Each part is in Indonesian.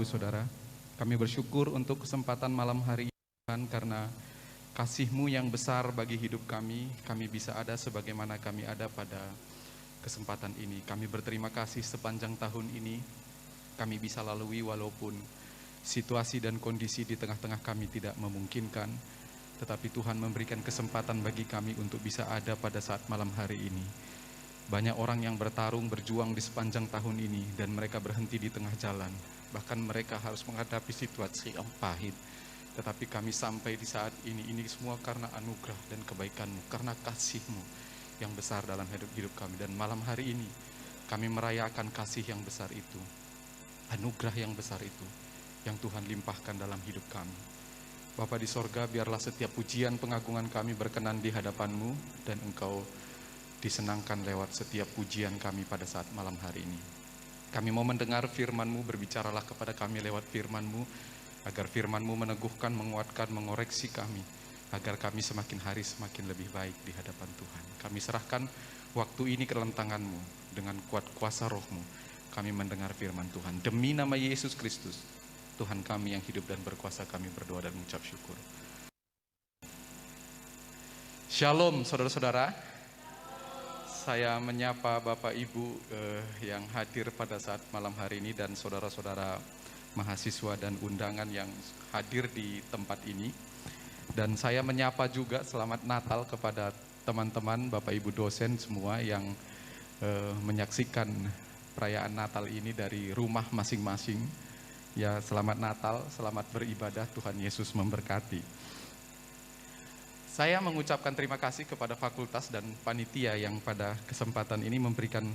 Ibu Saudara, kami bersyukur untuk kesempatan malam hari ini Tuhan, karena kasih-Mu yang besar bagi hidup kami bisa ada sebagaimana kami ada pada kesempatan ini. Kami berterima kasih sepanjang tahun ini, kami bisa lalui walaupun situasi dan kondisi di tengah-tengah kami tidak memungkinkan, tetapi Tuhan memberikan kesempatan bagi kami untuk bisa ada pada saat malam hari ini. Banyak orang yang bertarung, berjuang di sepanjang tahun ini, dan mereka berhenti di tengah jalan. Bahkan mereka harus menghadapi situasi yang pahit. Tetapi kami sampai di saat ini semua karena anugerah dan kebaikan-Mu, karena kasih-Mu yang besar dalam hidup kami. Dan malam hari ini, kami merayakan kasih yang besar itu, anugerah yang besar itu, yang Tuhan limpahkan dalam hidup kami. Bapa di sorga, biarlah setiap pujian pengagungan kami berkenan di hadapan-Mu, dan Engkau disenangkan lewat setiap pujian kami pada saat malam hari ini. Kami mau mendengar firman-Mu, berbicaralah kepada kami lewat firman-Mu, agar firman-Mu meneguhkan, menguatkan, mengoreksi kami, agar kami semakin hari semakin lebih baik di hadapan Tuhan. Kami serahkan waktu ini ke dalam tangan-Mu, dengan kuat kuasa Roh-Mu, kami mendengar firman Tuhan. Demi nama Yesus Kristus, Tuhan kami yang hidup dan berkuasa, kami berdoa dan mengucap syukur. Shalom saudara-saudara. Saya menyapa Bapak Ibu yang hadir pada saat malam hari ini, dan saudara-saudara mahasiswa dan undangan yang hadir di tempat ini. Dan saya menyapa juga selamat Natal kepada teman-teman Bapak Ibu dosen semua yang menyaksikan perayaan Natal ini dari rumah masing-masing. Ya, selamat Natal, selamat beribadah, Tuhan Yesus memberkati. Saya mengucapkan terima kasih kepada fakultas dan panitia yang pada kesempatan ini memberikan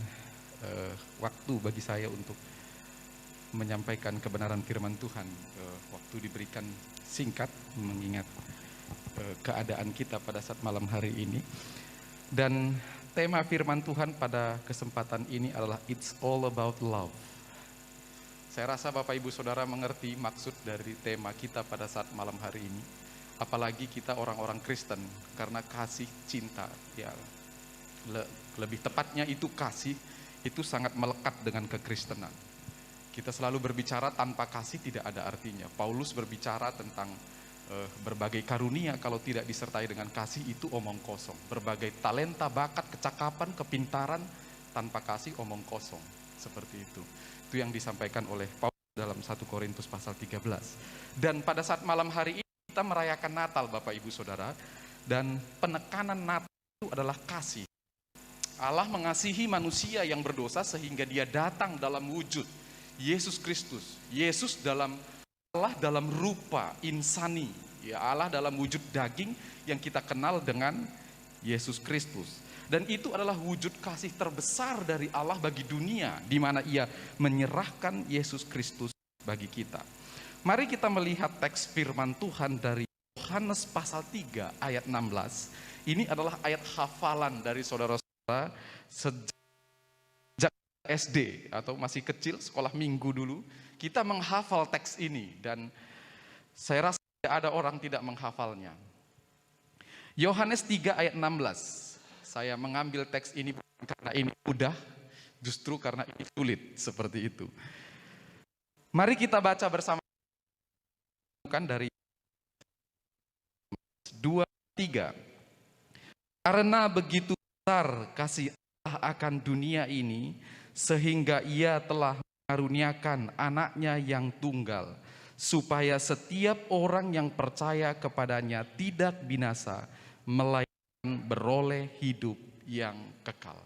waktu bagi saya untuk menyampaikan kebenaran firman Tuhan. Waktu diberikan singkat mengingat keadaan kita pada saat malam hari ini. Dan tema firman Tuhan pada kesempatan ini adalah It's All About Love. Saya rasa Bapak Ibu Saudara mengerti maksud dari tema kita pada saat malam hari ini. Apalagi kita orang-orang Kristen, karena kasih, cinta, ya lebih tepatnya itu kasih, itu sangat melekat dengan kekristenan. Kita selalu berbicara tanpa kasih tidak ada artinya. Paulus berbicara tentang berbagai karunia kalau tidak disertai dengan kasih itu omong kosong. Berbagai talenta, bakat, kecakapan, kepintaran tanpa kasih omong kosong. Seperti itu. Itu yang disampaikan oleh Paulus dalam 1 Korintus pasal 13. Dan pada saat malam hari ini kita merayakan Natal Bapak Ibu Saudara, dan penekanan Natal itu adalah kasih. Allah mengasihi manusia yang berdosa sehingga dia datang dalam wujud Yesus Kristus. Yesus Allah dalam rupa insani, ya Allah dalam wujud daging yang kita kenal dengan Yesus Kristus. Dan itu adalah wujud kasih terbesar dari Allah bagi dunia, di mana Ia menyerahkan Yesus Kristus bagi kita. Mari kita melihat teks firman Tuhan dari Yohanes pasal 3 ayat 16. Ini adalah ayat hafalan dari saudara-saudara sejak SD atau masih kecil, sekolah minggu dulu. Kita menghafal teks ini, dan saya rasa tidak ada orang tidak menghafalnya. Yohanes 3 ayat 16. Saya mengambil teks ini bukan karena ini mudah, justru karena ini sulit, seperti itu. Mari kita baca bersama. Dari 2-3. Karena begitu besar kasih Allah akan dunia ini, sehingga Ia telah mengaruniakan anaknya yang tunggal, supaya setiap orang yang percaya kepadanya tidak binasa, melainkan beroleh hidup yang kekal.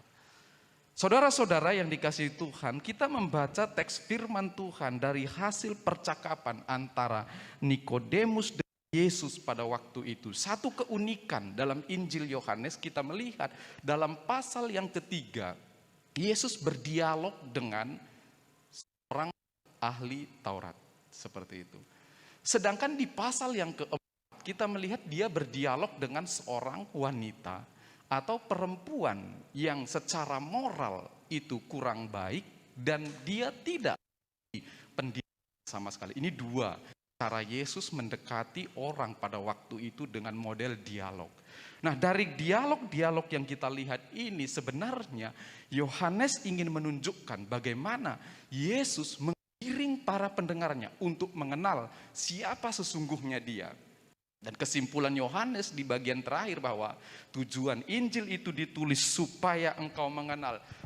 Saudara-saudara yang dikasihi Tuhan, kita membaca teks firman Tuhan dari hasil percakapan antara Nikodemus dan Yesus pada waktu itu. Satu keunikan dalam Injil Yohanes, kita melihat dalam pasal yang ketiga, Yesus berdialog dengan seorang ahli Taurat, seperti itu. Sedangkan di pasal yang keempat, kita melihat dia berdialog dengan seorang wanita atau perempuan yang secara moral itu kurang baik, dan dia tidak pendidikan sama sekali. Ini dua cara Yesus mendekati orang pada waktu itu dengan model dialog. Nah, dari dialog-dialog yang kita lihat ini sebenarnya Yohanes ingin menunjukkan bagaimana Yesus mengiring para pendengarnya untuk mengenal siapa sesungguhnya dia. Dan kesimpulan Yohanes di bagian terakhir bahwa tujuan Injil itu ditulis supaya engkau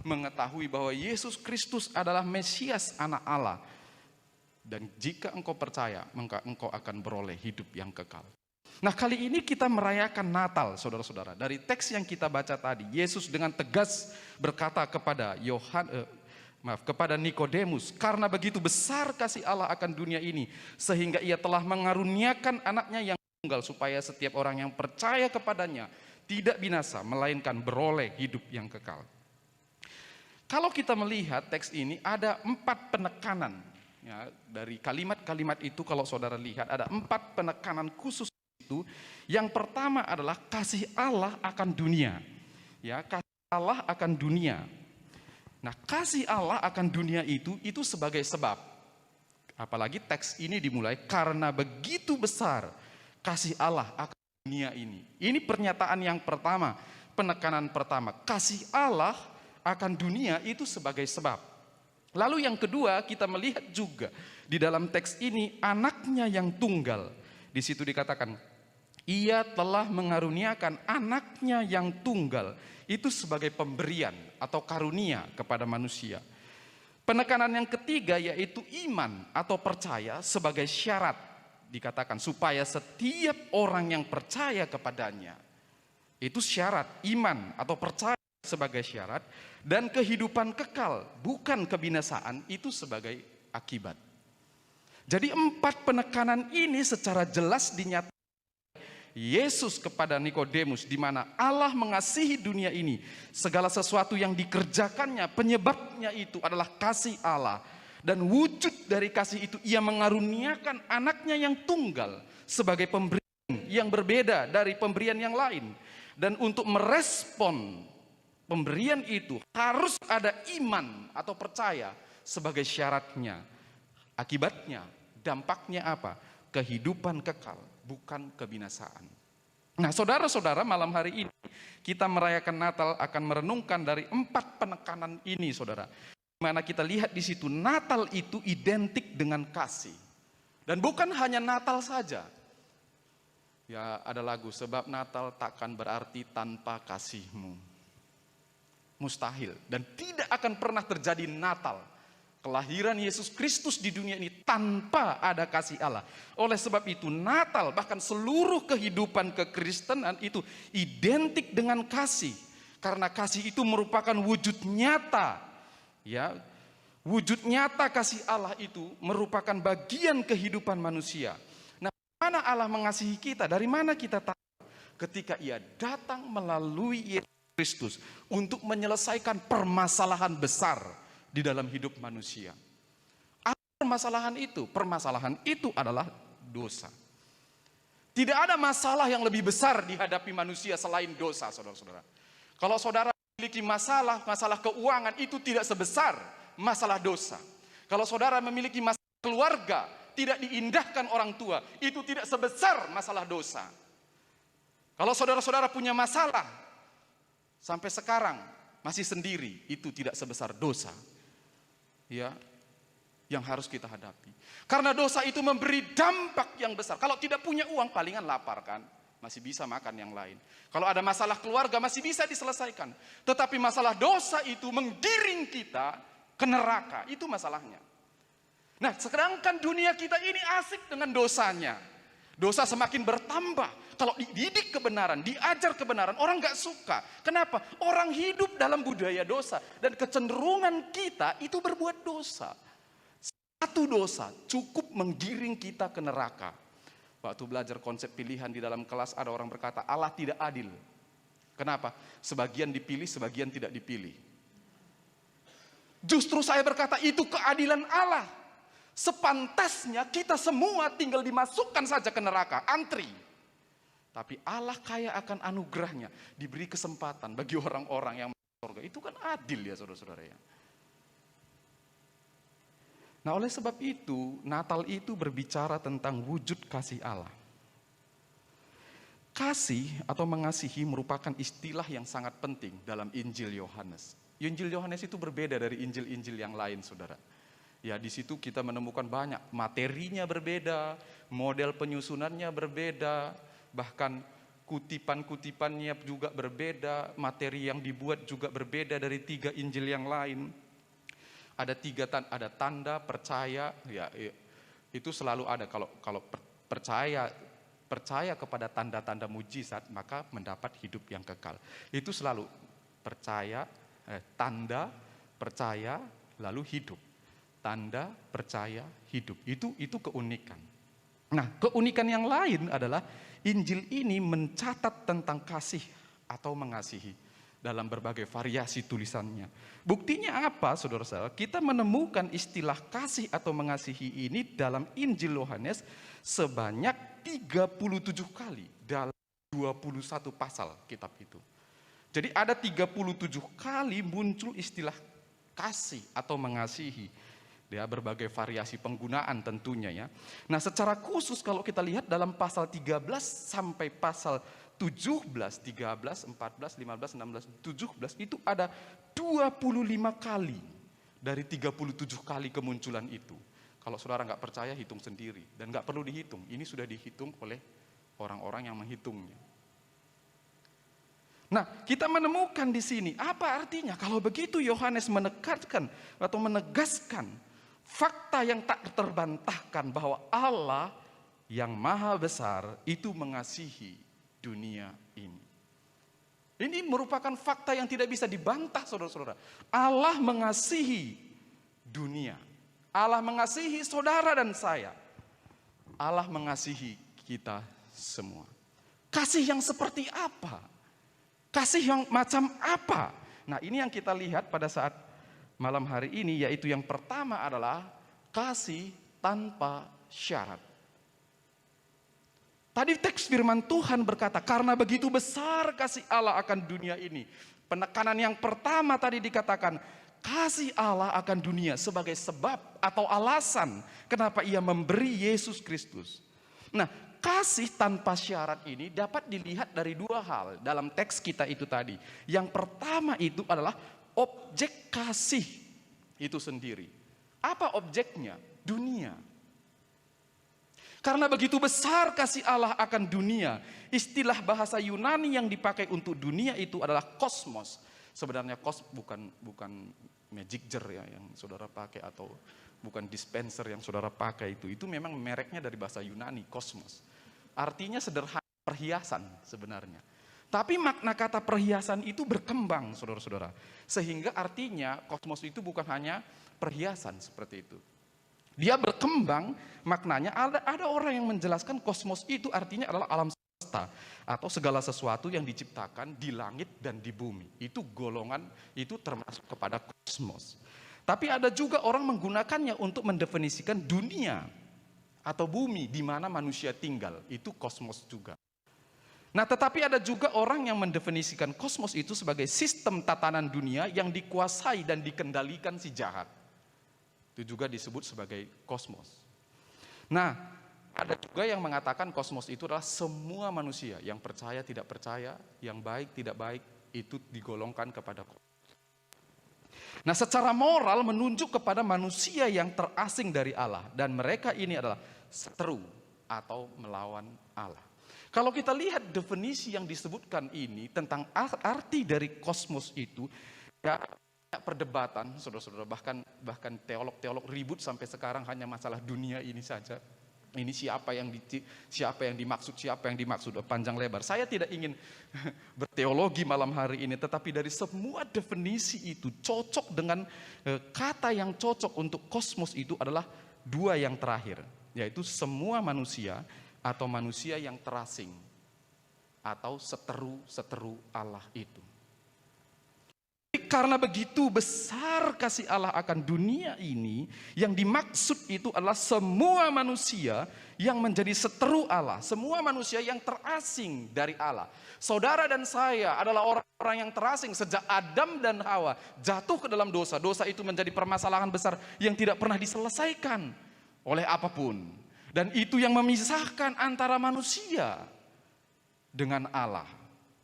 mengetahui bahwa Yesus Kristus adalah Mesias, anak Allah. Dan jika engkau percaya, maka engkau akan beroleh hidup yang kekal. Nah, kali ini kita merayakan Natal, saudara-saudara. Dari teks yang kita baca tadi, Yesus dengan tegas berkata kepada kepada Nikodemus, karena begitu besar kasih Allah akan dunia ini, sehingga ia telah mengaruniakan anaknya yang tunggal, supaya setiap orang yang percaya kepadanya tidak binasa, melainkan beroleh hidup yang kekal. Kalau kita melihat teks ini, ada 4 penekanan. Ya, dari kalimat-kalimat itu kalau saudara lihat, ada 4 penekanan khusus itu. Yang pertama adalah kasih Allah akan dunia. Ya, kasih Allah akan dunia. Nah, kasih Allah akan dunia itu sebagai sebab. Apalagi teks ini dimulai, karena begitu besar kasih Allah akan dunia ini. Ini pernyataan yang pertama, penekanan pertama. Kasih Allah akan dunia itu sebagai sebab. Lalu yang kedua, kita melihat juga di dalam teks ini anaknya yang tunggal. Di situ dikatakan, ia telah mengaruniakan anaknya yang tunggal. Itu sebagai pemberian atau karunia kepada manusia. Penekanan yang ketiga yaitu iman atau percaya sebagai syarat. Dikatakan supaya setiap orang yang percaya kepadanya, itu syarat, iman atau percaya sebagai syarat, dan kehidupan kekal bukan kebinasaan itu sebagai akibat. Jadi 4 penekanan ini secara jelas dinyatakan Yesus kepada Nikodemus, di mana Allah mengasihi dunia ini, segala sesuatu yang dikerjakannya penyebabnya itu adalah kasih Allah. Dan wujud dari kasih itu, ia mengaruniakan anaknya yang tunggal sebagai pemberian yang berbeda dari pemberian yang lain. Dan untuk merespon pemberian itu harus ada iman atau percaya sebagai syaratnya. Akibatnya, dampaknya apa? Kehidupan kekal, bukan kebinasaan. Nah, saudara-saudara, malam hari ini kita merayakan Natal akan merenungkan dari 4 penekanan ini, saudara. Mana kita lihat di situ Natal itu identik dengan kasih. Dan bukan hanya Natal saja. Ya, ada lagu, sebab Natal takkan berarti tanpa kasih-Mu. Mustahil dan tidak akan pernah terjadi Natal, kelahiran Yesus Kristus di dunia ini tanpa ada kasih Allah. Oleh sebab itu Natal, bahkan seluruh kehidupan kekristenan itu identik dengan kasih. Karena kasih itu merupakan wujud nyata. Ya, wujud nyata kasih Allah itu merupakan bagian kehidupan manusia. Nah, mana Allah mengasihi kita? Dari mana kita tahu? Ketika ia datang melalui Yesus Kristus untuk menyelesaikan permasalahan besar di dalam hidup manusia. Apa permasalahan itu? Permasalahan itu adalah dosa. Tidak ada masalah yang lebih besar dihadapi manusia selain dosa, saudara-saudara. Kalau saudara memiliki masalah keuangan, itu tidak sebesar masalah dosa. Kalau saudara memiliki masalah keluarga, tidak diindahkan orang tua, itu tidak sebesar masalah dosa. Kalau saudara-saudara punya masalah sampai sekarang masih sendiri, itu tidak sebesar dosa. Ya, yang harus kita hadapi. Karena dosa itu memberi dampak yang besar. Kalau tidak punya uang, palingan lapar kan? Masih bisa makan yang lain. Kalau ada masalah keluarga masih bisa diselesaikan. Tetapi masalah dosa itu menggiring kita ke neraka. Itu masalahnya. Nah, sedangkan dunia kita ini asik dengan dosanya. Dosa semakin bertambah. Kalau dididik kebenaran, diajar kebenaran, orang gak suka. Kenapa? Orang hidup dalam budaya dosa. Dan kecenderungan kita itu berbuat dosa. Satu dosa cukup menggiring kita ke neraka. Waktu belajar konsep pilihan di dalam kelas, ada orang berkata Allah tidak adil. Kenapa? Sebagian dipilih, sebagian tidak dipilih. Justru saya berkata itu keadilan Allah. Sepantasnya kita semua tinggal dimasukkan saja ke neraka, antri. Tapi Allah kaya akan anugerahnya, diberi kesempatan bagi orang-orang yang masuk surga. Itu kan adil ya saudara-saudara ya. Nah, oleh sebab itu, Natal itu berbicara tentang wujud kasih Allah. Kasih atau mengasihi merupakan istilah yang sangat penting dalam Injil Yohanes. Injil Yohanes itu berbeda dari Injil-Injil yang lain, saudara. Ya, di situ kita menemukan banyak, materinya berbeda, model penyusunannya berbeda, bahkan kutipan-kutipannya juga berbeda, materi yang dibuat juga berbeda dari 3 Injil yang lain. Ada tanda percaya, ya itu selalu ada. Kalau percaya kepada tanda-tanda mujizat, maka mendapat hidup yang kekal. Itu selalu percaya, tanda, percaya, lalu hidup. Tanda, percaya, hidup. Itu keunikan. Nah, keunikan yang lain adalah Injil ini mencatat tentang kasih atau mengasihi dalam berbagai variasi tulisannya. Buktinya apa, saudara-saudara? Kita menemukan istilah kasih atau mengasihi ini dalam Injil Yohanes sebanyak 37 kali dalam 21 pasal kitab itu. Jadi ada 37 kali muncul istilah kasih atau mengasihi. Ya, berbagai variasi penggunaan tentunya ya. Nah, secara khusus kalau kita lihat dalam pasal 13 sampai pasal 17, 13, 14, 15, 16, 17 itu ada 25 kali dari 37 kali kemunculan itu. Kalau saudara nggak percaya, hitung sendiri. Dan nggak perlu dihitung, ini sudah dihitung oleh orang-orang yang menghitungnya. Nah, kita menemukan di sini, apa artinya? Kalau begitu Yohanes menekankan atau menegaskan fakta yang tak terbantahkan bahwa Allah yang maha besar itu mengasihi dunia ini. Ini merupakan fakta yang tidak bisa dibantah, saudara-saudara. Allah mengasihi dunia. Allah mengasihi saudara dan saya. Allah mengasihi kita semua. Kasih yang seperti apa? Kasih yang macam apa? Nah, ini yang kita lihat pada saat malam hari ini, yaitu yang pertama adalah kasih tanpa syarat. Tadi teks firman Tuhan berkata, karena begitu besar kasih Allah akan dunia ini. Penekanan yang pertama tadi dikatakan, kasih Allah akan dunia sebagai sebab atau alasan kenapa ia memberi Yesus Kristus. Nah, kasih tanpa syarat ini dapat dilihat dari 2 hal dalam teks kita itu tadi. Yang pertama itu adalah objek kasih itu sendiri. Apa objeknya? Dunia. Karena begitu besar kasih Allah akan dunia, istilah bahasa Yunani yang dipakai untuk dunia itu adalah kosmos. Sebenarnya bukan magic jar ya yang saudara pakai, atau bukan dispenser yang saudara pakai itu memang mereknya dari bahasa Yunani, kosmos. Artinya sederhana, perhiasan sebenarnya. Tapi makna kata perhiasan itu berkembang, saudara-saudara. Sehingga artinya kosmos itu bukan hanya perhiasan seperti itu. Dia berkembang, maknanya ada orang yang menjelaskan kosmos itu artinya adalah alam semesta atau segala sesuatu yang diciptakan di langit dan di bumi. Itu golongan, itu termasuk kepada kosmos. Tapi ada juga orang menggunakannya untuk mendefinisikan dunia atau bumi di mana manusia tinggal. Itu kosmos juga. Nah, tetapi ada juga orang yang mendefinisikan kosmos itu sebagai sistem tatanan dunia yang dikuasai dan dikendalikan si jahat. Itu juga disebut sebagai kosmos. Nah, ada juga yang mengatakan kosmos itu adalah semua manusia, yang percaya tidak percaya, yang baik tidak baik, itu digolongkan kepada kosmos. Nah, secara moral menunjuk kepada manusia yang terasing dari Allah, dan mereka ini adalah seteru atau melawan Allah. Kalau kita lihat definisi yang disebutkan ini tentang arti dari kosmos itu, ya perdebatan, saudara-saudara, bahkan teolog-teolog ribut sampai sekarang hanya masalah dunia ini saja. Ini siapa yang dimaksud, panjang lebar. Saya tidak ingin berteologi malam hari ini, tetapi dari semua definisi itu cocok dengan kata yang cocok untuk kosmos itu adalah 2 yang terakhir, yaitu semua manusia atau manusia yang terasing atau seteru Allah itu. Karena begitu besar kasih Allah akan dunia ini, yang dimaksud itu adalah semua manusia yang menjadi seteru Allah, semua manusia yang terasing dari Allah. Saudara dan saya adalah orang-orang yang terasing sejak Adam dan Hawa jatuh ke dalam dosa. Dosa itu menjadi permasalahan besar yang tidak pernah diselesaikan oleh apapun. Dan itu yang memisahkan antara manusia dengan Allah.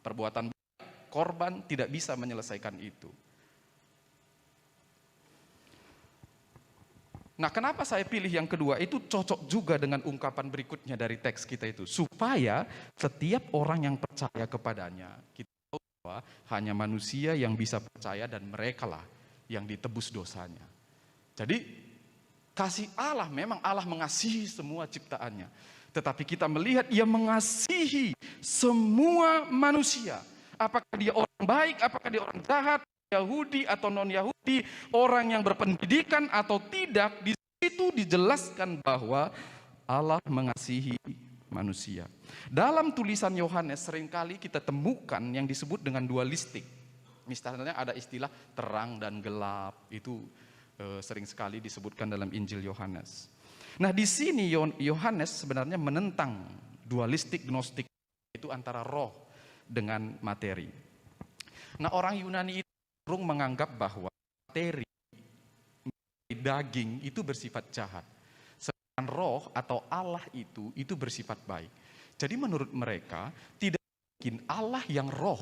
Perbuatan korban tidak bisa menyelesaikan itu. Nah, kenapa saya pilih yang kedua? Itu cocok juga dengan ungkapan berikutnya dari teks kita itu. Supaya setiap orang yang percaya kepadanya, kita tahu bahwa hanya manusia yang bisa percaya dan merekalah yang ditebus dosanya. Jadi, kasih Allah, memang Allah mengasihi semua ciptaannya. Tetapi kita melihat Ia mengasihi semua manusia. Apakah dia orang baik, apakah dia orang jahat, Yahudi atau non-Yahudi, orang yang berpendidikan atau tidak, di situ dijelaskan bahwa Allah mengasihi manusia. Dalam tulisan Yohanes seringkali kita temukan yang disebut dengan dualistik. Misalnya ada istilah terang dan gelap, itu sering sekali disebutkan dalam Injil Yohanes. Nah, di sini Yohanes sebenarnya menentang dualistik gnostik, itu antara roh dengan materi. Nah, orang Yunani itu cenderung menganggap bahwa materi, daging itu bersifat jahat, sedangkan roh atau Allah itu bersifat baik. Jadi menurut mereka tidak mungkin Allah yang roh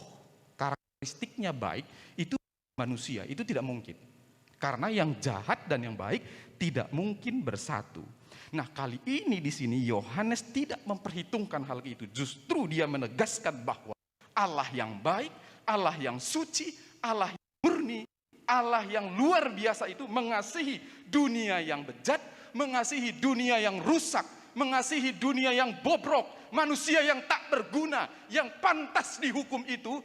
karakteristiknya baik itu manusia, itu tidak mungkin. Karena yang jahat dan yang baik tidak mungkin bersatu. Nah, kali ini di sini Yohanes tidak memperhitungkan hal itu. Justru dia menegaskan bahwa Allah yang baik, Allah yang suci, Allah yang murni, Allah yang luar biasa itu mengasihi dunia yang bejat, mengasihi dunia yang rusak, mengasihi dunia yang bobrok, manusia yang tak berguna, yang pantas dihukum itu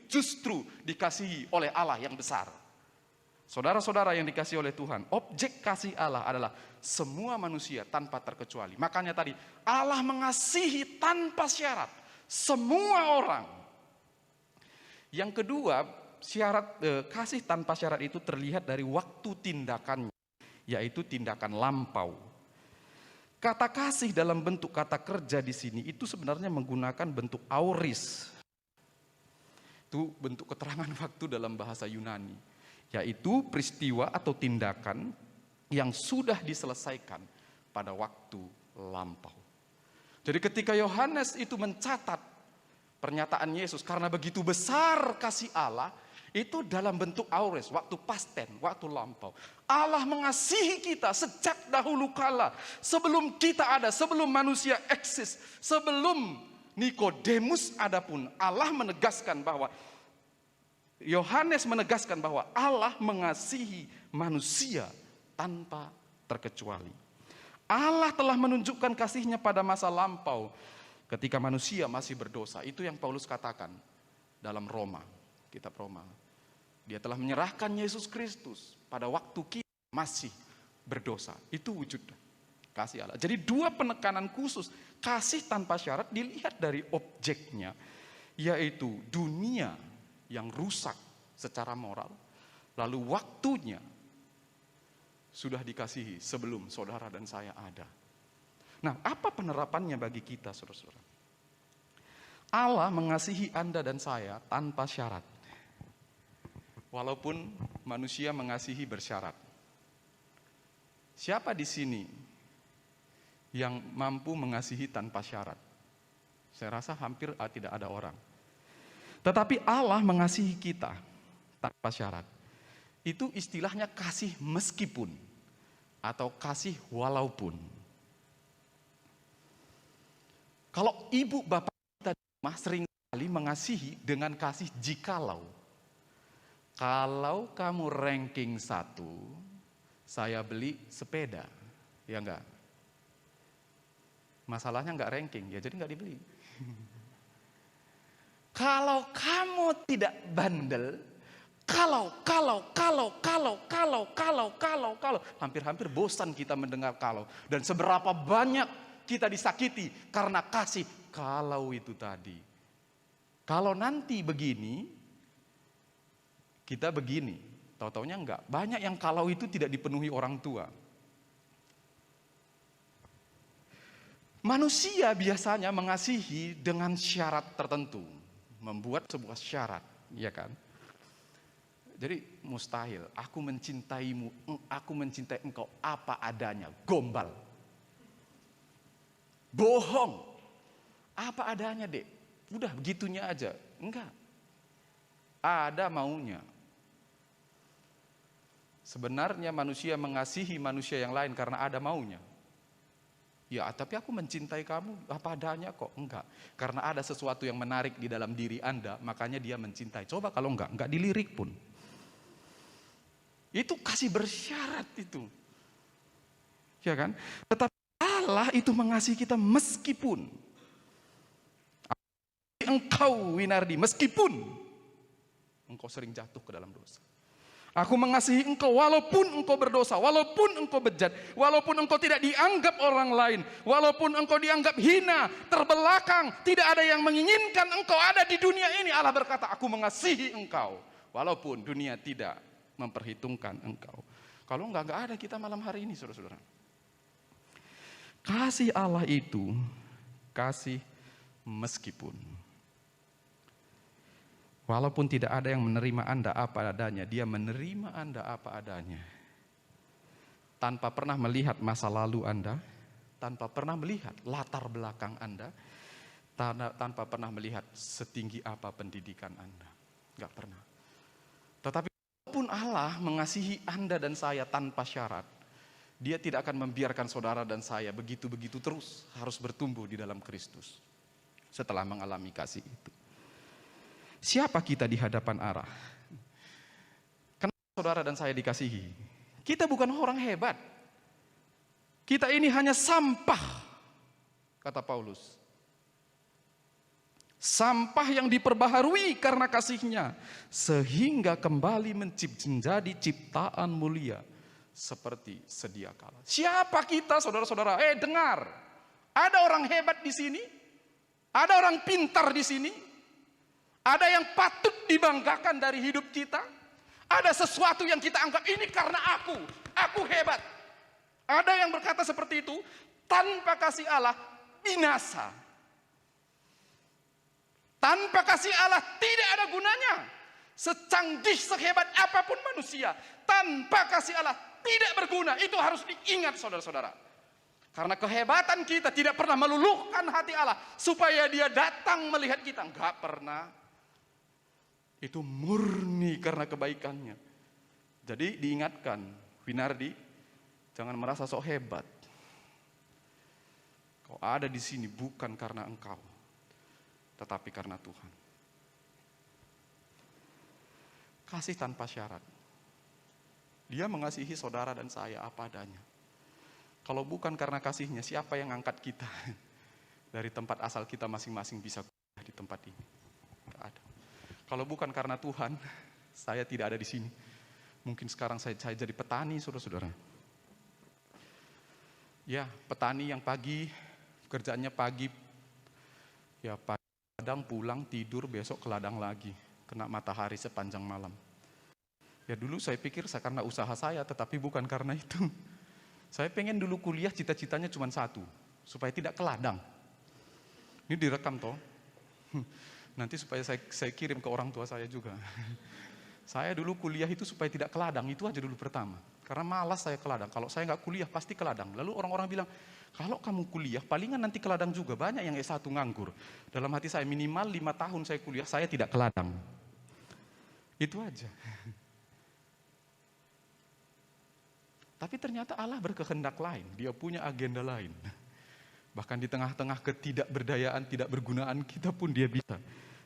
justru dikasihi oleh Allah yang besar. Saudara-saudara yang dikasihi oleh Tuhan, objek kasih Allah adalah semua manusia tanpa terkecuali. Makanya tadi Allah mengasihi tanpa syarat semua orang. Yang kedua, syarat kasih tanpa syarat itu terlihat dari waktu tindakannya, yaitu tindakan lampau. Kata kasih dalam bentuk kata kerja di sini itu sebenarnya menggunakan bentuk auris. Itu bentuk keterangan waktu dalam bahasa Yunani, yaitu peristiwa atau tindakan yang sudah diselesaikan pada waktu lampau. Jadi ketika Yohanes itu mencatat pernyataan Yesus, karena begitu besar kasih Allah, itu dalam bentuk aures, waktu past tense, waktu lampau. Allah mengasihi kita sejak dahulu kala, sebelum kita ada, sebelum manusia eksis, sebelum Nikodemus ada pun, Allah menegaskan bahwa, Yohanes menegaskan bahwa Allah mengasihi manusia tanpa terkecuali. Allah telah menunjukkan kasihnya pada masa lampau, ketika manusia masih berdosa. Itu yang Paulus katakan dalam Roma, kitab Roma. Dia telah menyerahkan Yesus Kristus pada waktu kita masih berdosa. Itu wujud kasih Allah. Jadi dua penekanan khusus kasih tanpa syarat dilihat dari objeknya, yaitu dunia yang rusak secara moral, lalu waktunya sudah dikasihi sebelum saudara dan saya ada. Nah, apa penerapannya bagi kita, saudara-saudara? Allah mengasihi Anda dan saya tanpa syarat. Walaupun manusia mengasihi bersyarat. Siapa di sini yang mampu mengasihi tanpa syarat? Saya rasa hampir tidak ada orang. Tetapi Allah mengasihi kita tanpa syarat. Itu istilahnya kasih meskipun atau kasih walaupun. Kalau ibu bapak kita di rumah seringkali mengasihi dengan kasih jikalau. Kalau kamu ranking 1, saya beli sepeda, ya enggak? Masalahnya enggak ranking, ya jadi enggak dibeli. Kalau kamu tidak bandel, kalau, hampir-hampir bosan kita mendengar kalau. Dan seberapa banyak kita disakiti karena kasih kalau itu tadi. Kalau nanti begini, kita begini. Tahu-taunya enggak. Banyak yang kalau itu tidak dipenuhi orang tua. Manusia biasanya mengasihi dengan syarat tertentu. Membuat sebuah syarat, ya kan? Jadi mustahil, aku mencintaimu, aku mencintai engkau apa adanya, gombal. Bohong, apa adanya dek, udah begitunya aja, enggak. Ada maunya. Sebenarnya manusia mengasihi manusia yang lain karena ada maunya. Ya, tapi aku mencintai kamu apa adanya kok. Enggak, karena ada sesuatu yang menarik di dalam diri Anda, makanya dia mencintai. Coba kalau enggak dilirik pun. Itu kasih bersyarat itu. Ya kan? Tetapi Allah itu mengasihi kita meskipun engkau, Winardi, meskipun engkau sering jatuh ke dalam dosa. Aku mengasihi engkau walaupun engkau berdosa, walaupun engkau bejat, walaupun engkau tidak dianggap orang lain, walaupun engkau dianggap hina, terbelakang, tidak ada yang menginginkan engkau ada di dunia ini. Allah berkata, aku mengasihi engkau walaupun dunia tidak memperhitungkan engkau. Kalau enggak ada kita malam hari ini, saudara-saudara. Kasih Allah itu kasih meskipun. Walaupun tidak ada yang menerima Anda apa adanya, Dia menerima Anda apa adanya. Tanpa pernah melihat masa lalu Anda, tanpa pernah melihat latar belakang Anda, tanpa pernah melihat setinggi apa pendidikan Anda. Enggak pernah. Tetapi walaupun Allah mengasihi Anda dan saya tanpa syarat, Dia tidak akan membiarkan saudara dan saya begitu-begitu terus harus bertumbuh di dalam Kristus setelah mengalami kasih itu. Siapa kita di hadapan Allah? Kenapa saudara dan saya dikasihi? Kita bukan orang hebat. Kita ini hanya sampah, kata Paulus. Sampah yang diperbaharui karena kasihnya, sehingga kembali menjadi ciptaan mulia seperti sedia kala. Siapa kita, saudara-saudara? Dengar. Ada orang hebat di sini? Ada orang pintar di sini? Ada yang patut dibanggakan dari hidup kita? Ada sesuatu yang kita anggap ini karena aku hebat. Ada yang berkata seperti itu, tanpa kasih Allah binasa. Tanpa kasih Allah tidak ada gunanya. Secanggih, sehebat apapun manusia, tanpa kasih Allah tidak berguna. Itu harus diingat, saudara-saudara. Karena kehebatan kita tidak pernah meluluhkan hati Allah supaya Dia datang melihat kita. Enggak pernah. Itu murni karena kebaikannya. Jadi diingatkan, Winardi, jangan merasa sok hebat. Kau ada di sini bukan karena engkau, tetapi karena Tuhan. Kasih tanpa syarat. Dia mengasihi saudara dan saya apa adanya. Kalau bukan karena kasihnya, siapa yang angkat kita dari tempat asal kita masing-masing bisa kuliah di tempat ini? Tidak ada. Kalau bukan karena Tuhan, saya tidak ada di sini. Mungkin sekarang saya jadi petani, saudara-saudara. Ya, petani yang pagi, kerjaannya pagi, ya pagi ladang, pulang, tidur, besok ke ladang lagi. Kena matahari sepanjang malam. Ya dulu saya pikir karena usaha saya, tetapi bukan karena itu. Saya pengen dulu kuliah, cita-citanya cuma satu, supaya tidak ke ladang. Ini direkam toh. Nanti supaya saya kirim ke orang tua saya juga. Saya dulu kuliah itu supaya tidak ke ladang, itu aja dulu pertama. Karena malas saya ke ladang, kalau saya nggak kuliah pasti ke ladang. Lalu orang-orang bilang, kalau kamu kuliah palingan nanti ke ladang juga. Banyak yang S1 nganggur. Dalam hati saya minimal 5 tahun saya kuliah, saya tidak ke ladang. Itu aja. Tapi ternyata Allah berkehendak lain, Dia punya agenda lain. Bahkan di tengah-tengah ketidakberdayaan, tidak bergunaan kita pun Dia bisa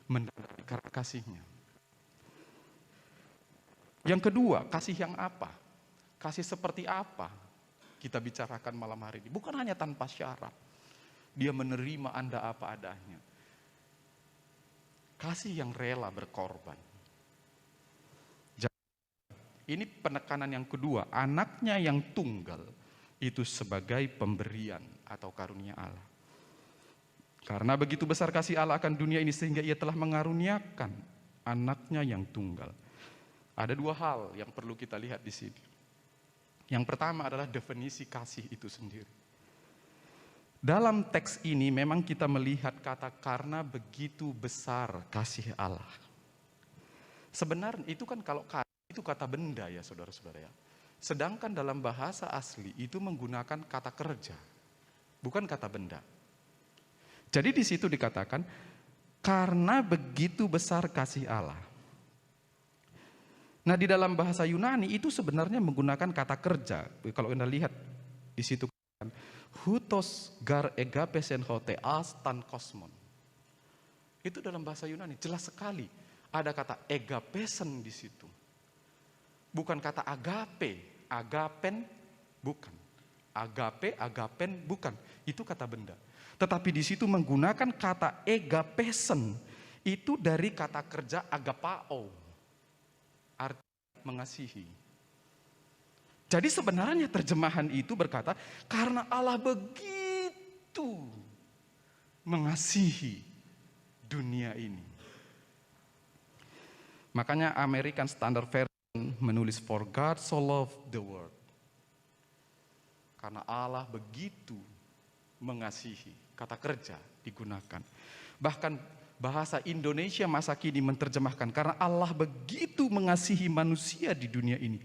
mendapati karena kasih-Nya. Yang kedua, kasih yang apa? Kasih seperti apa kita bicarakan malam hari ini? Bukan hanya tanpa syarat. Dia menerima Anda apa adanya. Kasih yang rela berkorban. Ini penekanan yang kedua, anaknya yang tunggal itu sebagai pemberian atau karunia Allah. Karena begitu besar kasih Allah akan dunia ini sehingga Ia telah mengaruniakan anaknya yang tunggal. Ada dua hal yang perlu kita lihat di sini. Yang pertama adalah definisi kasih itu sendiri. Dalam teks ini memang kita melihat kata karena begitu besar kasih Allah. Sebenarnya itu kan kalau itu kata benda ya saudara-saudara ya. Sedangkan dalam bahasa asli itu menggunakan kata kerja, bukan kata benda. Jadi di situ dikatakan karena begitu besar kasih Allah. Nah, di dalam bahasa Yunani itu sebenarnya menggunakan kata kerja. Kalau Anda lihat di situ, hutos gar egapesen hoteas tan kosmon. Itu dalam bahasa Yunani jelas sekali ada kata egapesen di situ. Bukan kata agape, agapen bukan. Agape, agapen bukan. Itu kata benda. Tetapi di situ menggunakan kata egapesen. Itu dari kata kerja agapao. Arti mengasihi. Jadi sebenarnya terjemahan itu berkata, karena Allah begitu mengasihi dunia ini. Makanya American Standard Version menulis, for God so loved the world. Karena Allah begitu mengasihi. Kata kerja digunakan. Bahkan bahasa Indonesia masa kini menerjemahkan, karena Allah begitu mengasihi manusia di dunia ini.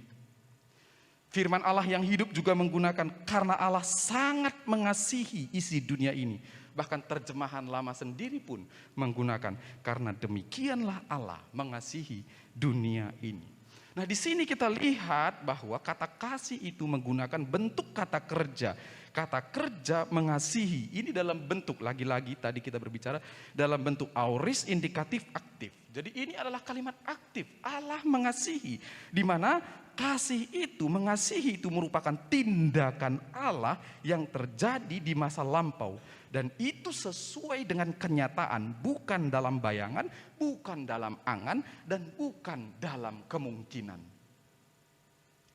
Firman Allah yang hidup juga menggunakan, karena Allah sangat mengasihi isi dunia ini. Bahkan terjemahan lama sendiri pun menggunakan, karena demikianlah Allah mengasihi dunia ini. Nah, di sini kita lihat bahwa kata kasih itu menggunakan bentuk kata kerja. Kata kerja mengasihi ini dalam bentuk, lagi-lagi tadi kita berbicara dalam bentuk aorist indikatif aktif. Jadi ini adalah kalimat aktif. Allah mengasihi, di mana kasih itu, mengasihi itu merupakan tindakan Allah yang terjadi di masa lampau. Dan itu sesuai dengan kenyataan, bukan dalam bayangan, bukan dalam angan, dan bukan dalam kemungkinan.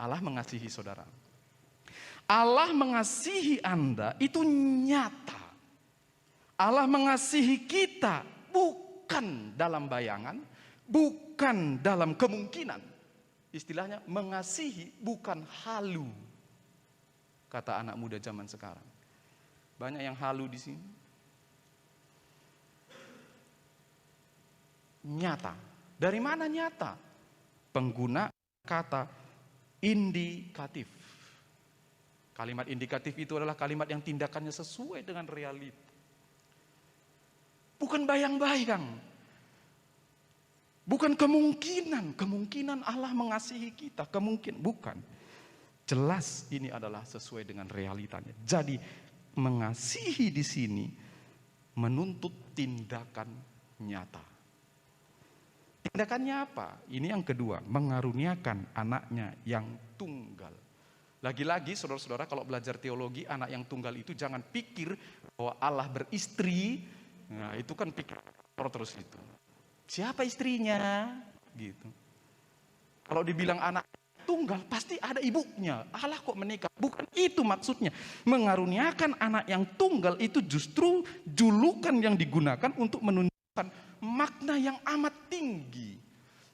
Allah mengasihi saudara. Allah mengasihi Anda itu nyata. Allah mengasihi kita bukan dalam bayangan, bukan dalam kemungkinan. Istilahnya mengasihi bukan halu. Kata anak muda zaman sekarang. Banyak yang halu di sini. Nyata. Dari mana nyata? Pengguna kata indikatif. Kalimat indikatif itu adalah kalimat yang tindakannya sesuai dengan realita. Bukan bayang-bayang. Bukan kemungkinan. Kemungkinan Allah mengasihi kita. Bukan. Jelas ini adalah sesuai dengan realitanya. Jadi mengasihi di sini menuntut tindakan nyata. Tindakannya apa? Ini yang kedua, mengaruniakan anaknya yang tunggal. Lagi-lagi saudara-saudara, kalau belajar teologi, anak yang tunggal itu jangan pikir bahwa Allah beristri. Nah, itu kan pikir terus itu. Siapa istrinya? Gitu. Kalau dibilang anak tunggal, pasti ada ibunya. Allah kok menikah? Bukan itu maksudnya. Mengaruniakan anak yang tunggal itu justru julukan yang digunakan untuk menunjukkan makna yang amat tinggi.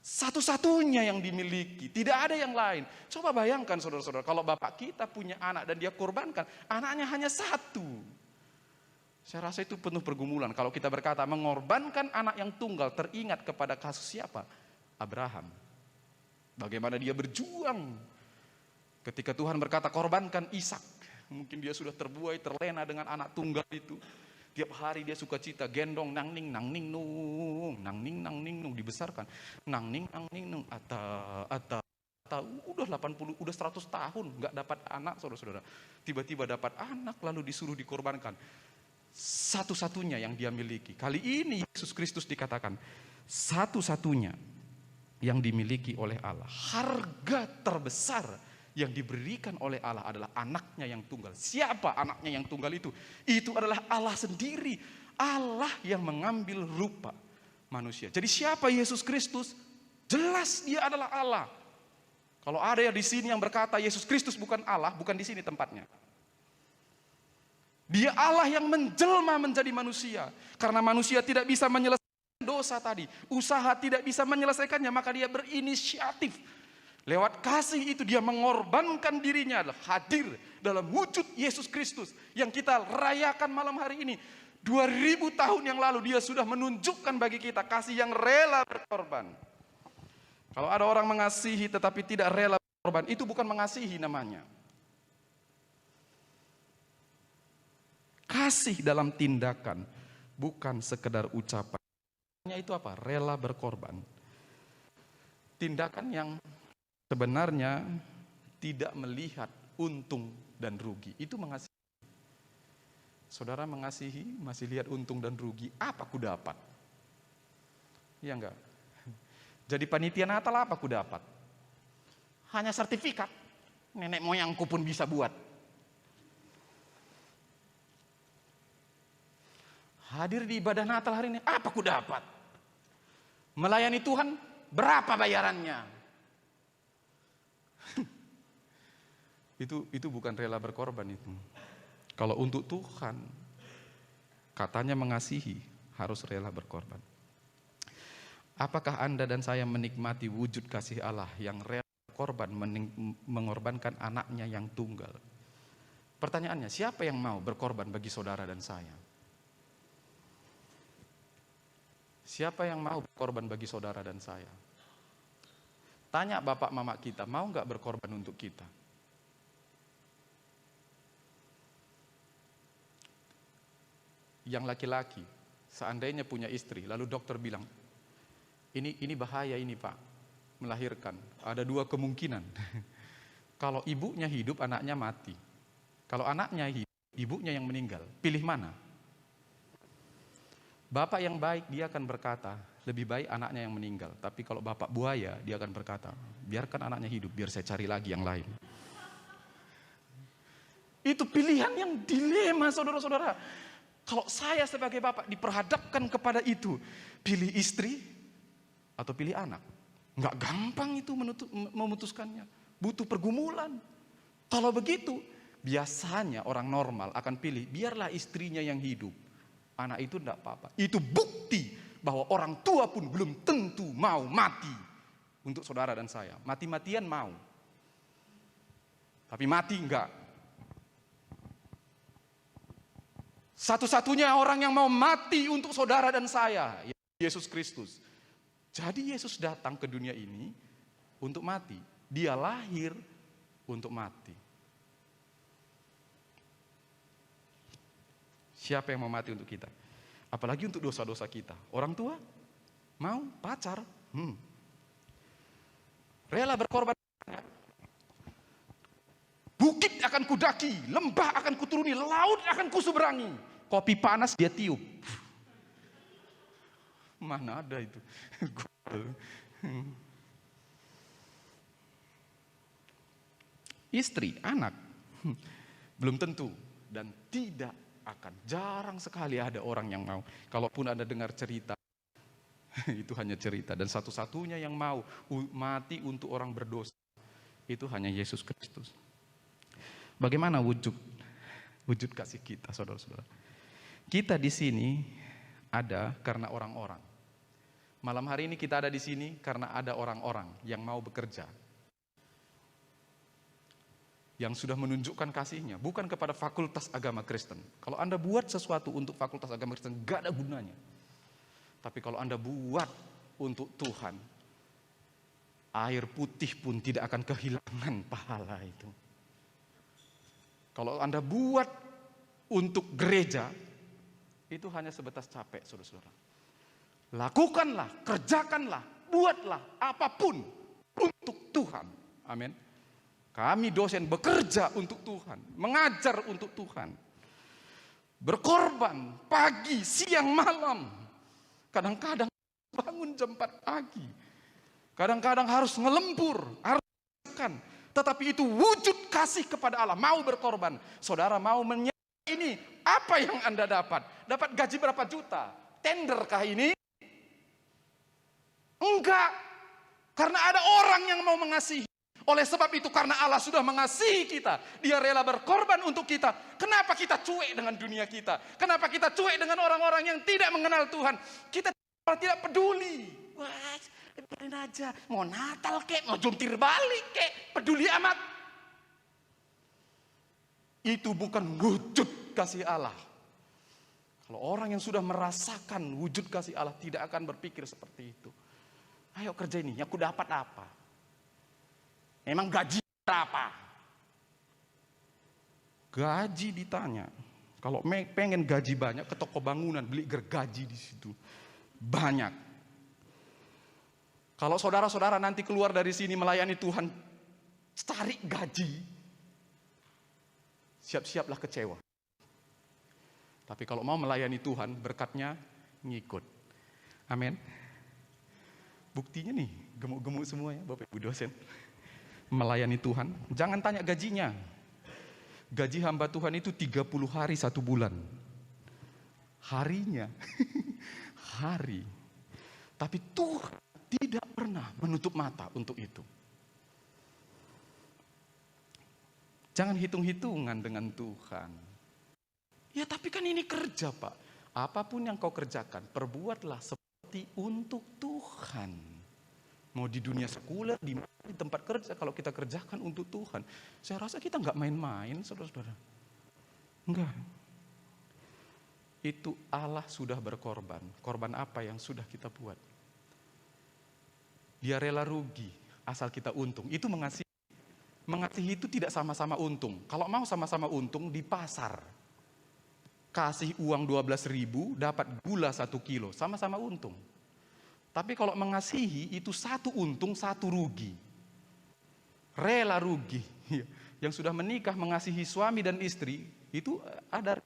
Satu-satunya yang dimiliki, tidak ada yang lain. Coba bayangkan saudara-saudara, kalau bapak kita punya anak dan dia korbankan, anaknya hanya satu. Saya rasa itu penuh pergumulan. Kalau kita berkata mengorbankan anak yang tunggal, teringat kepada kasus siapa? Abraham. Bagaimana dia berjuang. Ketika Tuhan berkata korbankan Ishak, mungkin dia sudah terbuai, terlena dengan anak tunggal itu. Tiap hari dia sukacita, gendong nang ning nung dibesarkan. Nang ning nung ata udah 80, udah 100 tahun nggak dapat anak, saudara-saudara. Tiba-tiba dapat anak lalu disuruh dikorbankan. Satu-satunya yang dia miliki. Kali ini Yesus Kristus dikatakan satu-satunya yang dimiliki oleh Allah. Harga terbesar yang diberikan oleh Allah adalah anaknya yang tunggal. Siapa anaknya yang tunggal itu? Itu adalah Allah sendiri. Allah yang mengambil rupa manusia. Jadi siapa Yesus Kristus? Jelas dia adalah Allah. Kalau ada yang di sini yang berkata Yesus Kristus bukan Allah, bukan di sini tempatnya. Dia Allah yang menjelma menjadi manusia. Karena manusia tidak bisa menyelesaikan dosa tadi. Usaha tidak bisa menyelesaikannya, maka dia berinisiatif. Lewat kasih itu dia mengorbankan dirinya, hadir dalam wujud Yesus Kristus yang kita rayakan malam hari ini. 2000 tahun yang lalu dia sudah menunjukkan bagi kita kasih yang rela berkorban. Kalau ada orang mengasihi tetapi tidak rela berkorban, itu bukan mengasihi namanya. Kasih dalam tindakan, bukan sekedar ucapan. Itu apa? Rela berkorban. Tindakan yang sebenarnya tidak melihat untung dan rugi. Itu mengasihi. Saudara mengasihi, masih lihat untung dan rugi, apa ku dapat? Iya enggak? Jadi panitia Natal apa ku dapat? Hanya sertifikat. Nenek moyangku pun bisa buat. Hadir di ibadah Natal hari ini, apa ku dapat? Melayani Tuhan, berapa bayarannya? Itu bukan rela berkorban itu. Kalau untuk Tuhan, katanya mengasihi, harus rela berkorban. Apakah Anda dan saya menikmati wujud kasih Allah yang rela berkorban, mengorbankan anaknya yang tunggal? Pertanyaannya, siapa yang mau berkorban bagi saudara dan saya? Siapa yang mau berkorban bagi saudara dan saya? Tanya bapak mama kita, mau nggak berkorban untuk kita? Yang laki-laki, seandainya punya istri, lalu dokter bilang, ini bahaya ini Pak, melahirkan. Ada dua kemungkinan. Kalau ibunya hidup, anaknya mati. Kalau anaknya hidup, ibunya yang meninggal. Pilih mana? Bapak yang baik, dia akan berkata, lebih baik anaknya yang meninggal. Tapi kalau bapak buaya, dia akan berkata, biarkan anaknya hidup, biar saya cari lagi yang lain. Itu pilihan yang dilema, saudara-saudara. Kalau saya sebagai bapak diperhadapkan kepada itu, pilih istri atau pilih anak. Nggak gampang itu memutuskannya. Butuh pergumulan. Kalau begitu, biasanya orang normal akan pilih, biarlah istrinya yang hidup. Anak itu enggak apa-apa. Itu bukti bahwa orang tua pun belum tentu mau mati untuk saudara dan saya. Mati-matian mau. Tapi mati enggak. Satu-satunya orang yang mau mati untuk saudara dan saya, Yesus Kristus. Jadi Yesus datang ke dunia ini untuk mati. Dia lahir untuk mati. Siapa yang mau mati untuk kita? Apalagi untuk dosa-dosa kita. Orang tua? Mau? Pacar? Rela berkorban. Bukit akan kudaki, lembah akan kuturuni, laut akan kuseberangi. Kopi panas dia tiup. Mana ada itu? Istri, anak, belum tentu. Dan tidak akan, jarang sekali ada orang yang mau. Kalaupun Anda dengar cerita, itu hanya cerita. Dan satu-satunya yang mau mati untuk orang berdosa, itu hanya Yesus Kristus. Bagaimana wujud kasih kita, saudara-saudara? Kita di sini ada karena orang-orang. Malam hari ini kita ada di sini karena ada orang-orang yang mau bekerja, yang sudah menunjukkan kasihnya, bukan kepada fakultas agama Kristen. Kalau Anda buat sesuatu untuk fakultas agama Kristen, gak ada gunanya. Tapi kalau Anda buat untuk Tuhan, air putih pun tidak akan kehilangan pahala itu. Kalau Anda buat untuk gereja, itu hanya sebatas capek, saudara-saudara. Lakukanlah, kerjakanlah, buatlah apapun untuk Tuhan. Amin. Kami dosen bekerja untuk Tuhan, mengajar untuk Tuhan. Berkorban pagi, siang, malam. Kadang-kadang bangun jam 4 pagi. Kadang-kadang harus ngelempur, harus makan. Tetapi itu wujud kasih kepada Allah, mau berkorban. Saudara mau menyerah ini, apa yang Anda dapat? Dapat gaji berapa juta? Tenderkah ini? Enggak. Karena ada orang yang mau mengasihi. Oleh sebab itu, karena Allah sudah mengasihi kita, Dia rela berkorban untuk kita. Kenapa kita cuek dengan dunia kita? Kenapa kita cuek dengan orang-orang yang tidak mengenal Tuhan? Kita tidak peduli. Wah, biarin aja. Mau Natal kek, mau jungkir balik kek, peduli amat. Itu bukan wujud kasih Allah. Kalau orang yang sudah merasakan wujud kasih Allah tidak akan berpikir seperti itu. Ayo kerja ini, aku dapat apa? Memang gaji berapa? Gaji ditanya. Kalau pengen gaji banyak, ke toko bangunan beli gergaji di situ. Banyak. Kalau saudara-saudara nanti keluar dari sini melayani Tuhan, cari gaji, siap-siaplah kecewa. Tapi kalau mau melayani Tuhan, berkatnya ngikut. Amin. Buktinya nih, gemuk-gemuk semuanya Bapak Ibu dosen. Melayani Tuhan, jangan tanya gajinya. Gaji hamba Tuhan itu 30 hari 1 bulan. Harinya, hari. Tapi Tuhan tidak pernah menutup mata untuk itu. Jangan hitung-hitungan dengan Tuhan. Ya tapi kan ini kerja Pak. Apapun yang kau kerjakan, perbuatlah seperti untuk Tuhan. Mau di dunia sekuler, di tempat kerja, kalau kita kerjakan untuk Tuhan, saya rasa kita nggak main-main, saudara-saudara. Enggak. Itu Allah sudah berkorban. Korban apa yang sudah kita buat? Dia rela rugi, asal kita untung. Itu mengasihi. Mengasihi itu tidak sama-sama untung. Kalau mau sama-sama untung, di pasar. Kasih uang 12.000, dapat gula 1 kilo, sama-sama untung. Tapi kalau mengasihi itu 1 untung, 1 rugi. Rela rugi. Yang sudah menikah mengasihi suami dan istri, itu ada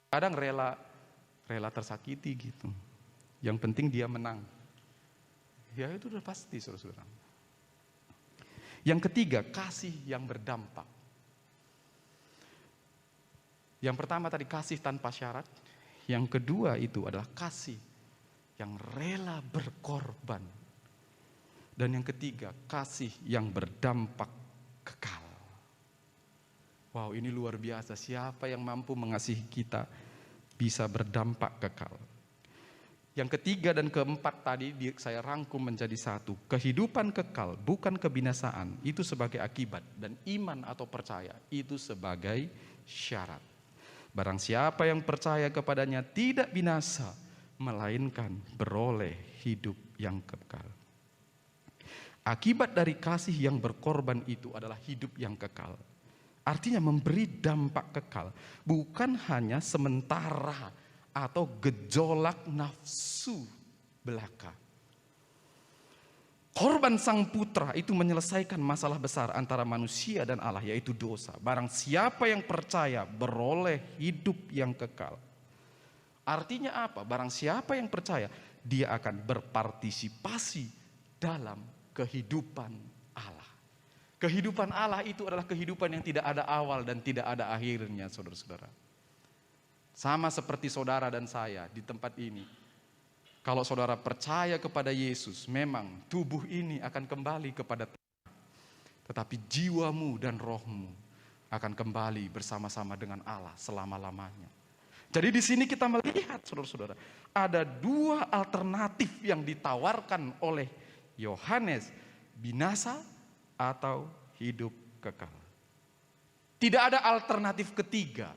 kadang rela tersakiti gitu. Yang penting dia menang. Ya itu udah pasti saudara-saudara. Yang ketiga, kasih yang berdampak. Yang pertama tadi kasih tanpa syarat. Yang kedua itu adalah kasih yang rela berkorban. Dan yang ketiga, kasih yang berdampak kekal. Wow, ini luar biasa. Siapa yang mampu mengasihi kita bisa berdampak kekal. Yang ketiga dan keempat tadi saya rangkum menjadi satu. Kehidupan kekal bukan kebinasaan. Itu sebagai akibat. Dan iman atau percaya itu sebagai syarat. Barang siapa yang percaya kepadanya tidak binasa, melainkan beroleh hidup yang kekal. Akibat dari kasih yang berkorban itu adalah hidup yang kekal. Artinya memberi dampak kekal. Bukan hanya sementara atau gejolak nafsu belaka. Korban sang putra itu menyelesaikan masalah besar antara manusia dan Allah, yaitu dosa. Barang siapa yang percaya beroleh hidup yang kekal. Artinya apa? Barang siapa yang percaya, dia akan berpartisipasi dalam kehidupan Allah. Kehidupan Allah itu adalah kehidupan yang tidak ada awal dan tidak ada akhirnya, saudara-saudara. Sama seperti saudara dan saya di tempat ini. Kalau saudara percaya kepada Yesus, memang tubuh ini akan kembali kepada Tuhan. Tetapi jiwamu dan rohmu akan kembali bersama-sama dengan Allah selama-lamanya. Jadi di sini kita melihat, saudara-saudara, ada 2 alternatif yang ditawarkan oleh Yohanes, binasa atau hidup kekal. Tidak ada alternatif ketiga.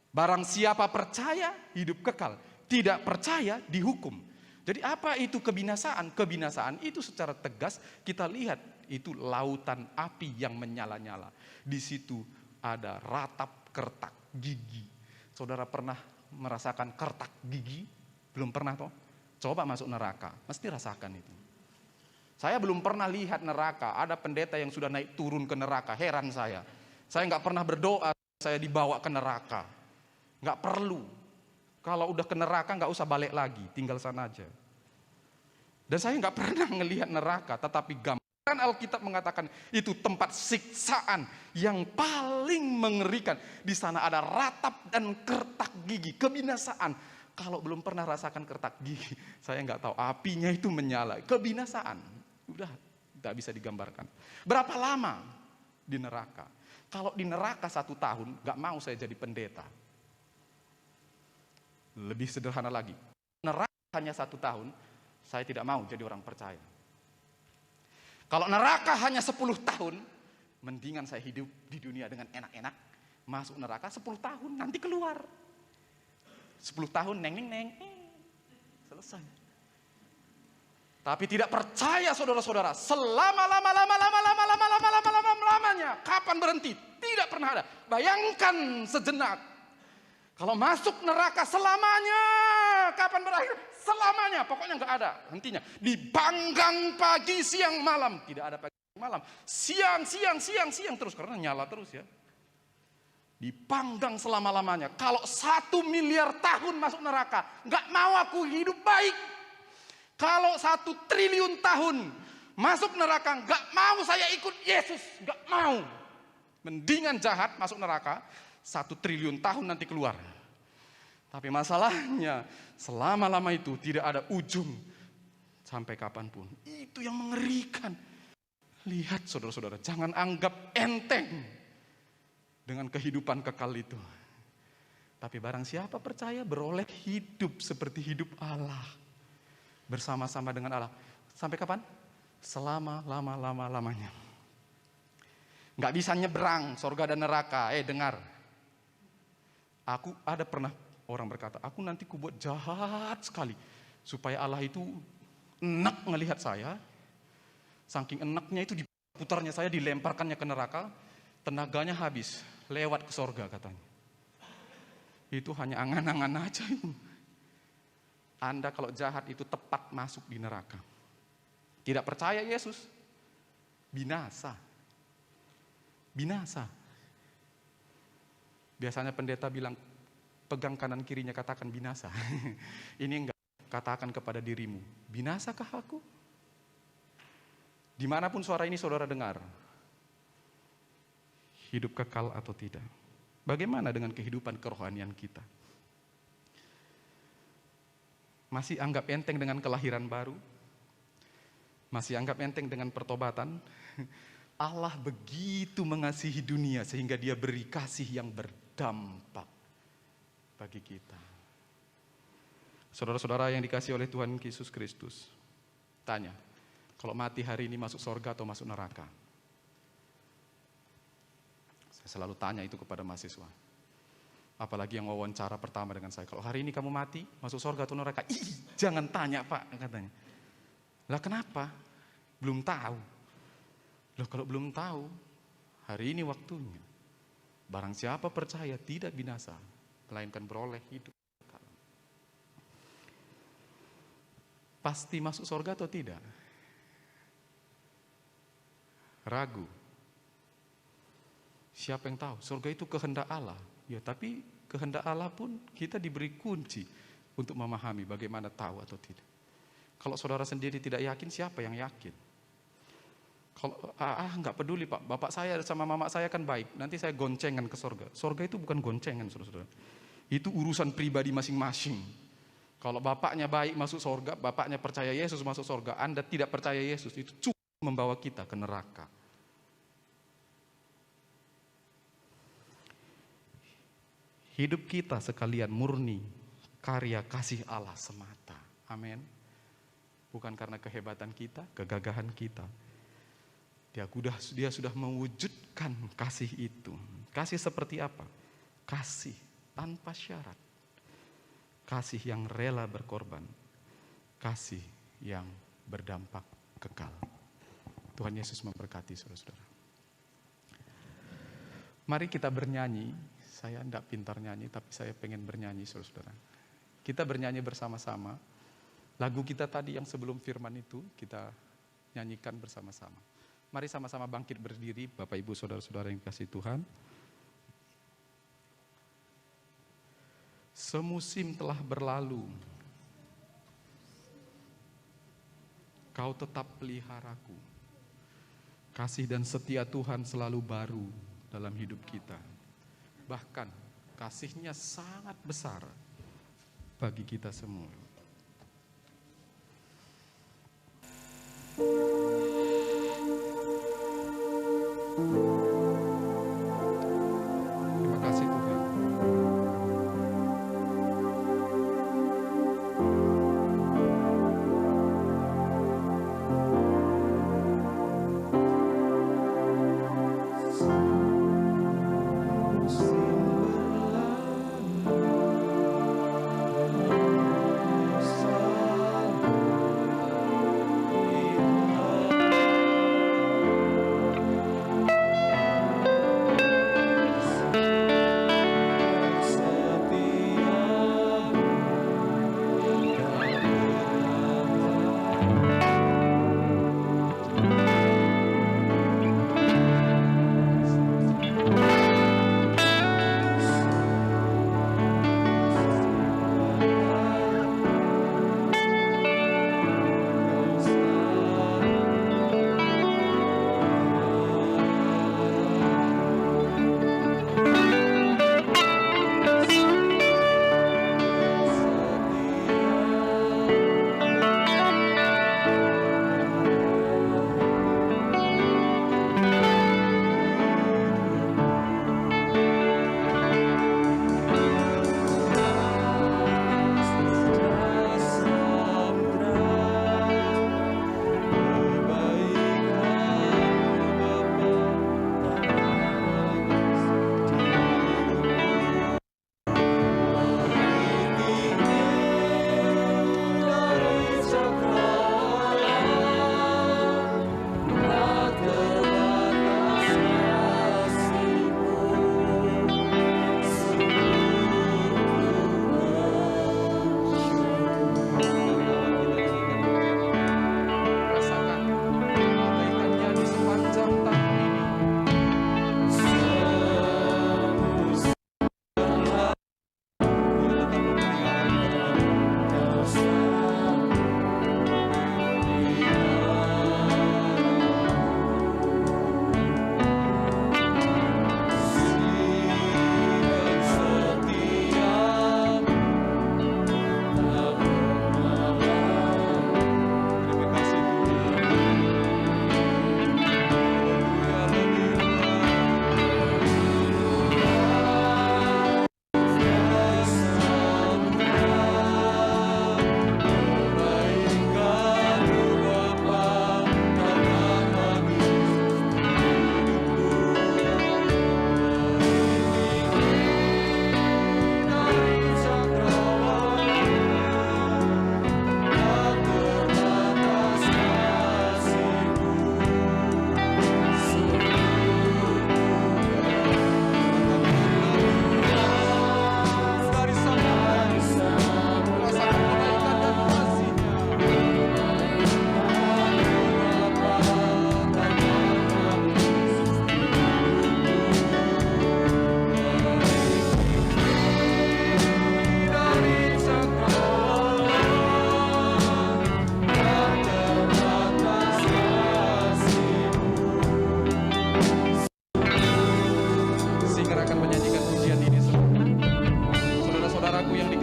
Barang siapa percaya, hidup kekal. Tidak percaya, dihukum. Jadi apa itu kebinasaan? Kebinasaan itu secara tegas kita lihat, itu lautan api yang menyala-nyala. Di situ ada ratap kertak gigi. Saudara pernah merasakan kertak gigi? Belum pernah toh? Coba masuk neraka, mesti rasakan itu. Saya belum pernah lihat neraka, ada pendeta yang sudah naik turun ke neraka, heran saya. Saya nggak pernah berdoa, saya dibawa ke neraka. Nggak perlu. Kalau udah ke neraka nggak usah balik lagi, tinggal sana aja. Dan saya nggak pernah ngelihat neraka, tetapi gambaran Alkitab mengatakan itu tempat siksaan yang paling mengerikan. Di sana ada ratap dan kertak gigi, kebinasaan. Kalau belum pernah rasakan kertak gigi, saya nggak tahu, apinya itu menyala, kebinasaan. Udah nggak bisa digambarkan. Berapa lama di neraka? Kalau di neraka 1 tahun, nggak mau saya jadi pendeta. Lebih sederhana lagi, neraka hanya 1 tahun, saya tidak mau jadi orang percaya. Kalau neraka hanya 10 tahun, mendingan saya hidup di dunia dengan enak-enak, masuk neraka 10 tahun, nanti keluar. 10 tahun neng, selesai. Tapi tidak percaya saudara-saudara, selama-lamanya, kapan berhenti? Tidak pernah ada. Bayangkan sejenak, kalau masuk neraka selamanya, kapan berakhir? Selamanya, pokoknya nggak ada hentinya. Dipanggang pagi, siang, malam. Tidak ada pagi, malam. Siang, terus. Karena nyala terus ya. Dipanggang selama-lamanya. Kalau 1 miliar tahun masuk neraka, nggak mau aku hidup baik. Kalau 1 triliun tahun masuk neraka, nggak mau saya ikut Yesus. Nggak mau. Mendingan jahat masuk neraka, 1 triliun tahun nanti keluar. Tapi masalahnya, selama-lama itu tidak ada ujung sampai kapanpun. Itu yang mengerikan. Lihat saudara-saudara, jangan anggap enteng dengan kehidupan kekal itu. Tapi barang siapa percaya beroleh hidup seperti hidup Allah. Bersama-sama dengan Allah. Sampai kapan? Selama-lama-lamanya. Nggak bisa nyebrang sorga dan neraka. Dengar. Aku ada pernah orang berkata, aku nanti kubuat jahat sekali. Supaya Allah itu enak ngelihat saya. Saking enaknya itu diputarnya saya, dilemparkannya ke neraka. Tenaganya habis, lewat ke sorga katanya. Itu hanya angan-angan aja. Anda kalau jahat itu tepat masuk di neraka. Tidak percaya Yesus, binasa. Binasa. Biasanya pendeta bilang, pegang kanan kirinya katakan binasa. Ini enggak, katakan kepada dirimu, binasakah aku? Dimanapun suara ini saudara dengar, hidup kekal atau tidak? Bagaimana dengan kehidupan kerohanian kita? Masih anggap enteng dengan kelahiran baru? Masih anggap enteng dengan pertobatan? Allah begitu mengasihi dunia sehingga dia beri kasih yang berdampak bagi kita. Saudara-saudara yang dikasihi oleh Tuhan Yesus Kristus, tanya, kalau mati hari ini masuk surga atau masuk neraka? Saya selalu tanya itu kepada mahasiswa. Apalagi yang wawancara pertama dengan saya, kalau hari ini kamu mati, masuk surga atau neraka? Jangan tanya Pak, katanya. Lah kenapa? Belum tahu. Loh kalau belum tahu, hari ini waktunya. Barang siapa percaya tidak binasa, melainkan beroleh hidup. Pasti masuk surga atau tidak? Ragu. Siapa yang tahu? Surga itu kehendak Allah. Ya, tapi kehendak Allah pun kita diberi kunci untuk memahami bagaimana tahu atau tidak. Kalau saudara sendiri tidak yakin, siapa yang yakin? Kalau nggak peduli Pak, bapak saya sama mama saya kan baik, nanti saya goncengan ke surga. Surga itu bukan goncengan, saudara-saudara. Itu urusan pribadi masing-masing. Kalau bapaknya baik masuk surga, bapaknya percaya Yesus masuk surga, Anda tidak percaya Yesus, itu cukup membawa kita ke neraka. Hidup kita sekalian murni karya kasih Allah semata. Amin. Bukan karena kehebatan kita, kegagahan kita. Dia sudah mewujudkan kasih itu. Kasih seperti apa? Kasih tanpa syarat. Kasih yang rela berkorban. Kasih yang berdampak kekal. Tuhan Yesus memberkati saudara-saudara. Mari kita bernyanyi. Saya tidak pintar nyanyi, tapi saya pengen bernyanyi saudara-saudara. Kita bernyanyi bersama-sama. Lagu kita tadi yang sebelum firman itu, kita nyanyikan bersama-sama. Mari sama-sama bangkit berdiri, Bapak Ibu Saudara-saudara yang dikasihi Tuhan. Semusim telah berlalu, Kau tetap peliharaku. Kasih dan setia Tuhan selalu baru dalam hidup kita. Bahkan kasih-Nya sangat besar bagi kita semua. Terima kasih Tuhan.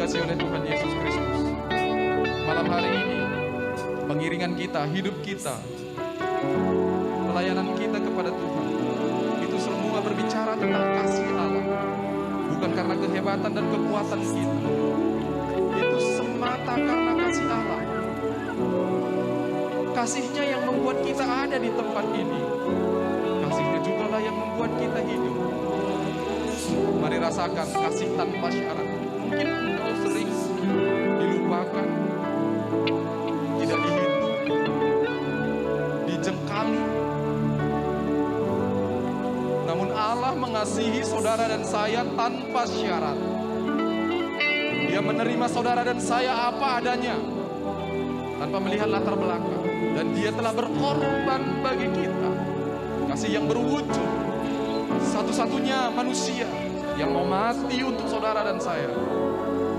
dikasihi oleh Tuhan Yesus Kristus, malam hari ini pengiringan kita, hidup kita, pelayanan kita kepada Tuhan, itu semua berbicara tentang kasih Allah. Bukan karena kehebatan dan kekuatan kita, itu semata karena kasih Allah. Kasih-Nya yang membuat kita ada di tempat ini. Kasih-Nya juga lah yang membuat kita hidup. Mari rasakan kasih tanpa syarat. Mungkin engkau sering dilupakan, tidak dihitung, dijengkali. Namun Allah mengasihi saudara dan saya tanpa syarat. Dia menerima saudara dan saya apa adanya, tanpa melihat latar belakang. Dan Dia telah berkorban bagi kita. Kasih yang berwujud, satu-satunya manusia yang mau mati untuk saudara dan saya,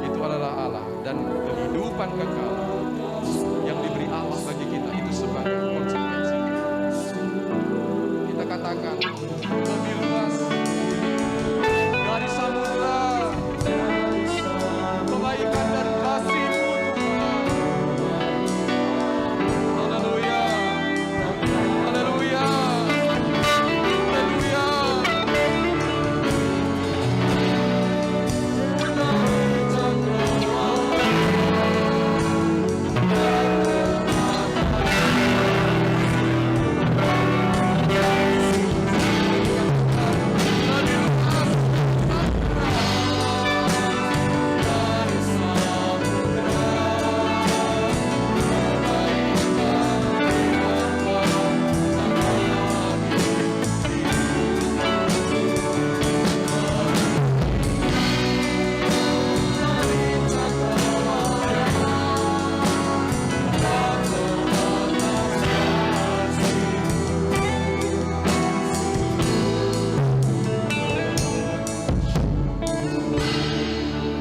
itu adalah Allah. Dan kehidupan kekal yang diberi Allah bagi kita, itu sebagai konsekuensi. Kita katakan, lebih luas dari samudra kebaikan dan kasih-Mu Tuhan. Haleluya, haleluya, haleluya.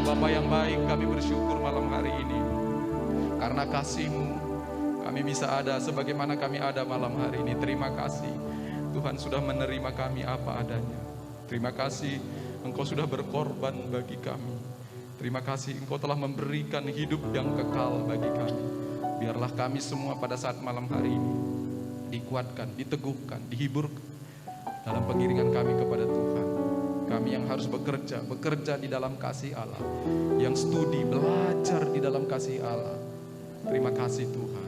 Bapa yang baik, kami bersyukur malam hari ini. Karena kasih-Mu, kami bisa ada sebagaimana kami ada malam hari ini. Terima kasih, Tuhan sudah menerima kami apa adanya. Terima kasih, Engkau sudah berkorban bagi kami. Terima kasih, Engkau telah memberikan hidup yang kekal bagi kami. Biarlah kami semua pada saat malam hari ini dikuatkan, diteguhkan, dihiburkan dalam pengiringan kami kepada Tuhan. Kami yang harus bekerja di dalam kasih Allah, yang studi, belajar di dalam kasih Allah. Terima kasih Tuhan.